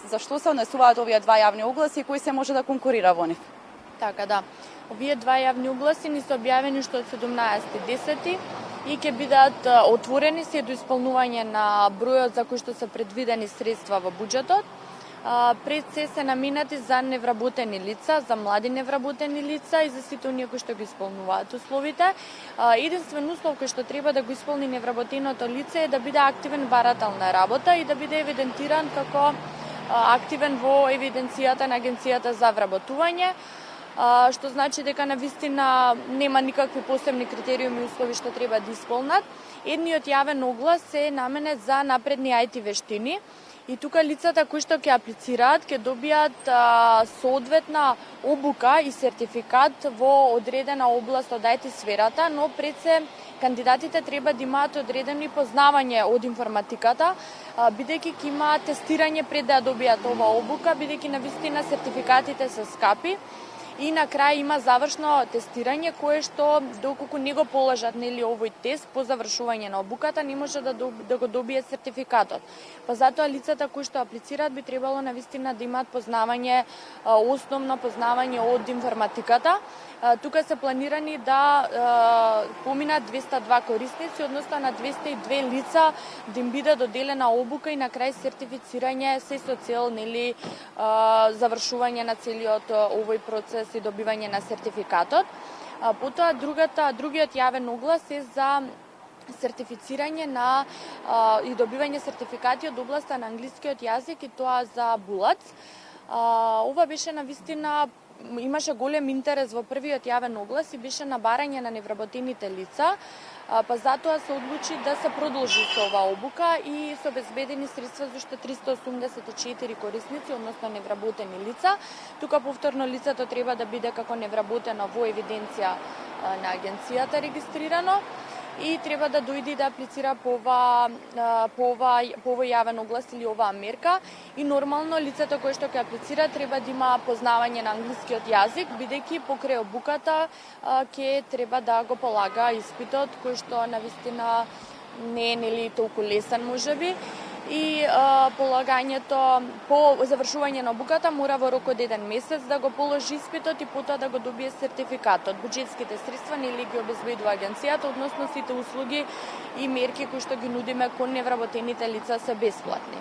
За што се однесуваат овие два јавни огласи и кој се може да конкурира во нив? Така да. Овие два јавни огласи ни се објавени што од 17.10 и ќе бидат отворени се до исполнување на бројот за кој што се предвидени средства во буџетот. Пред се наменати за невработени лица, за млади невработени лица и за сите оние кои што ги исполнуваат условите. Единствен услов кој што треба да го исполни невработеното лице е да биде активен барател на работа и да биде евидентиран како активен во евиденцијата на Агенцијата за вработување, што значи дека навистина нема никакви посебни критериуми и услови што треба да исполнат. Едниот јавен оглас е наменет за напредни IT вештини и тука лицата кои што ќе аплицираат ќе добијат соодветна обука и сертификат во одредена област од IT сферата, но пред се кандидатите треба да имаат одредени познавање од информатиката, бидејќи ќе има тестирање пред да добијат оваа обука, бидејќи навистина сертификатите се скапи. И на крај има завршно тестирање кое што доколку не го положат овој тест по завршување на обуката не може да го добие сертификатот. Па затоа лицата кои што аплицираат би требало навистина да имаат познавање, основно познавање од информатиката. Тука се планирани да поминат 202 корисници, односно на 202 лица да им биде доделена обука и на крај сертифицирање се со цел завршување на целиот овој процес и добивање на сертификатот. Потоа другиот јавен оглас е за сертифицирање на и добивање сертификати од областа на англискиот јазик и тоа за булац. Ова беше навистина имаше голем интерес во првиот јавен оглас и беше на барање на невработените лица, па затоа се одлучи да се продолжи со оваа обука и се обезбедени средства за уште 384 корисници, односно невработени лица. Тука повторно лицето треба да биде како невработено во евиденција на агенцијата регистрирано и треба да дојде да аплицира по овој јавен оглас или оваа мерка. И нормално лицето кое што ќе аплицира треба да има познавање на англискиот јазик, бидејќи покрај обуката ќе треба да го полага испитот кој што навистина не е толку лесен можеби. И полагањето по завршување на обуката мора во рок од 1 месец да го положи испитот и потоа да го добие сертификатот. Буџетските средства ги обезбедува агенцијата, односно сите услуги и мерки кои што ги нудиме кон невработените лица се бесплатни.